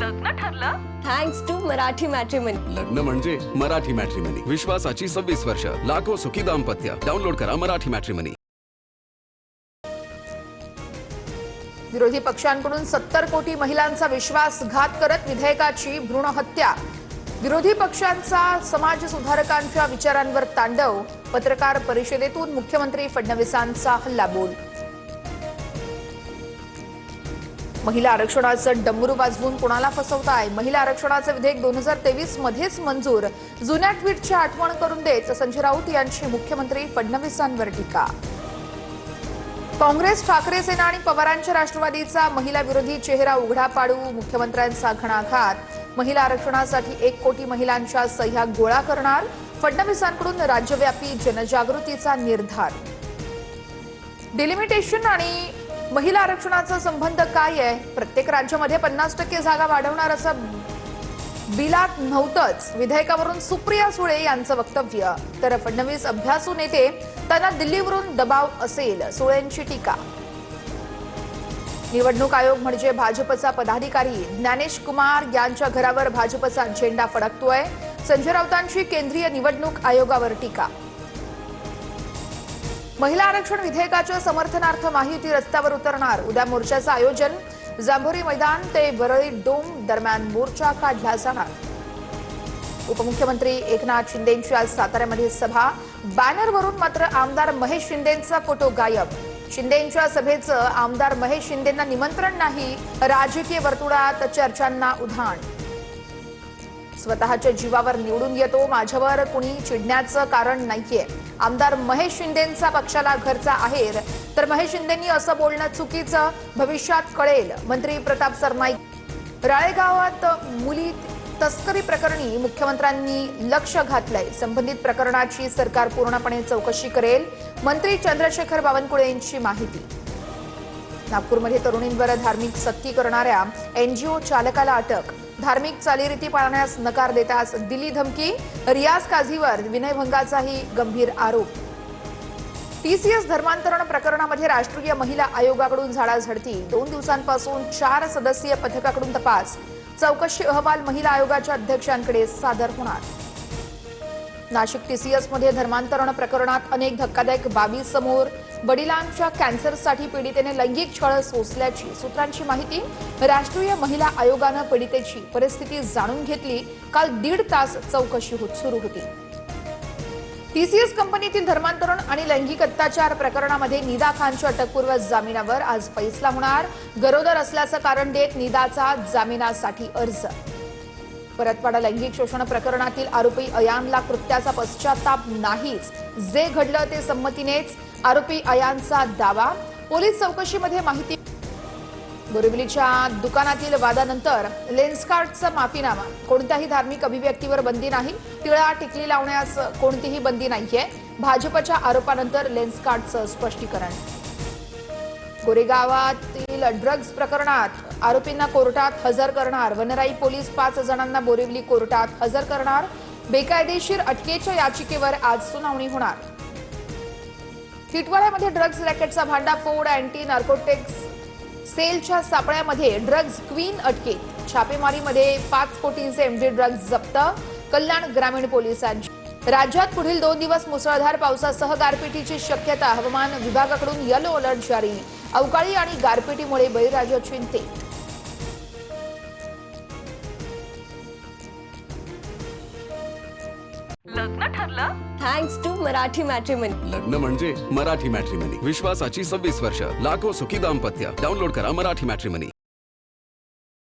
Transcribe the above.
लग्न ठरलं? Thanks to Marathi matrimony. लग्न म्हणजे मराठी मॅट्रिमनी. विश्वासाची 26 वर्ष. लाखो सुखी दाम्पत्य. डाउनलोड करा मराठी मॅट्रिमनी. विरोधी पक्षांकडून 70 कोटी महिलांचा विश्वासघात करत विधेयकाची भ्रूण हत्या. विरोधी पक्षांचा समाज सुधारकांच्या विचारांवर तांडव. पत्रकार परिषदेतून मुख्यमंत्री फडणवीसांचा हल्लाबोल. महिला आरक्षणाचं डमरू वाजवून कोणाला फसवताय? महिला आरक्षणाचं विधेयक 2023 मध्येच मंजूर. जुन्या ट्विटची आठवण करून देत संजय राऊत यांची मुख्यमंत्री फडणवीसांवर टीका. काँग्रेस, ठाकरे सेना आणि पवारांच्या राष्ट्रवादीचा महिला विरोधी चेहरा उघडा पाडू. मुख्यमंत्र्यांचा घणाघात. महिला आरक्षणासाठी 1 कोटी महिलांच्या सह्या गोळा करणार. फडणवीसांकडून राज्यव्यापी जनजागृतीचा निर्धार. डिलिमिटेशन आणि महिला आरक्षणाचा संबंध काय आहे? प्रत्येक राज्यामध्ये 50% जागा वाढवणार असं बिलात नव्हतंच. विधेयकावरून सुप्रिया सुळे यांचं वक्तव्य. तर फडणवीस अभ्यासू नेते, त्यांना दिल्लीवरून दबाव असेल, सुळेंची टीका. निवडणूक आयोग म्हणजे भाजपचा पदाधिकारी. ज्ञानेश कुमार यांच्या घरावर भाजपचा झेंडा फडकतोय. संजय राऊतांची केंद्रीय निवडणूक आयोगावर टीका. महिला आरक्षण विधेयकाच्या समर्थनार्थ महायुती रस्त्यावर उतरणार. उद्या मोर्चाचं आयोजन. जांभोरी मैदान ते वरळी डोम दरम्यान मोर्चा काढला जाणार. उपमुख्यमंत्री एकनाथ शिंदेंची आज साताऱ्यामध्ये सभा. बॅनरवरून मात्र आमदार महेश शिंदेंचा फोटो गायब. शिंदेंच्या सभेचं आमदार महेश शिंदेंना निमंत्रण नाही. राजकीय वर्तुळात चर्चांना उधाण. स्वतःच्या जीवावर निवडून येतो, माझ्यावर कुणी चिडण्याचं कारण नाहीये. आमदार महेश शिंदेंचा पक्षाला घरचा आहेर. तर महेश शिंदेंनी असं बोलणं चुकीचं, भविष्यात कळेल. मंत्री प्रताप सरनाईक. राळेगावात मुली तस्करी प्रकरणी मुख्यमंत्र्यांनी लक्ष घातलंय. संबंधित प्रकरणाची सरकार पूर्णपणे चौकशी करेल. मंत्री चंद्रशेखर बावनकुळे यांची माहिती. नागपूरमध्ये तरुणींवर धार्मिक सक्ती करणाऱ्या एनजीओ चालकाला अटक. धार्मिक चालीरीती पाळण्यास नकार देताच दिली धमकी. रियाज काझीवर विनयभंगाचाही गंभीर आरोप. टीसीएस धर्मांतरण प्रकरणामध्ये राष्ट्रीय महिला आयोगाकडून झाडाझडती. 2 दिवसांपासून 4 सदस्यीय पथकाकडून तपास. चौकशी अहवाल महिला आयोगाच्या अध्यक्षांकडे सादर होणार. नाशिक टीसीएसमध्ये धर्मांतरण प्रकरणात अनेक धक्कादायक बाबी समोर. वडिलांच्या कॅन्सरसाठी पीडितेने लैंगिक छळ सोसल्याची सूत्रांची माहिती. राष्ट्रीय महिला आयोगानं पीडितेची परिस्थिती जाणून घेतली. काल 1.5 तास चौकशी सुरू होती. टीसीएस कंपनीतील धर्मांतरण आणि लैंगिक अत्याचार प्रकरणामध्ये निदा खानच्या अटकपूर्व जामिनावर आज फैसला होणार. गरोदर असल्याचं कारण देत निदाचा जामिनासाठी अर्ज. परतवाडा लैंगिक शोषण प्रकरणातील आरोपी अयानला कृत्याचा पश्चाताप नाहीच. जे घडलं ते संमतीनेच, आरोपी अयानचा दावा. पोलीस चौकशीमध्ये माहिती. बोरिवलीच्या दुकानातील वादानंतर लेन्सकार्टचा माफीनामा. कोणत्याही धार्मिक अभिव्यक्तीवर बंदी नाही. टिळा टिकली लावण्यास कोणतीही बंदी नाहीये. भाजपच्या आरोपानंतर लेन्सकार्टचं स्पष्टीकरण. गोरेगावातील ड्रग्ज प्रकरणात आरोपींना कोर्टात हजर करणार. वनराई पोलीस 5 जणांना बोरिवली कोर्टात हजर करणार. बेकायदेशीर अटकेच्या याचिकेवर आज सुनावणी होणार. टिटवाळ्यामध्ये ड्रग्ज रॅकेटचा भांडाफोड. अँटी नार्कोटिक्स सेलच्या सापळ्यामध्ये ड्रग्ज क्वीन अटकेत. छापेमारीमध्ये 5 कोटींचे एमडी ड्रग्ज जप्त. कल्याण ग्रामीण पोलिसांची. राज्यात पुढील 2 दिवस मुसळधार पावसासह गारपिटीची शक्यता. हवामान विभागाकडून येलो अलर्ट जारी. अवकाळी आणि गारपिटीमुळे बळीराजा चिंतेत. लग्न ठरलं? Thanks to Marathi matrimony. लग्न म्हणजे मराठी मॅट्रिमनी. विश्वासाची 26 वर्ष. लाखो सुखी दाम्पत्य. डाउनलोड करा मराठी मॅट्रिमनी.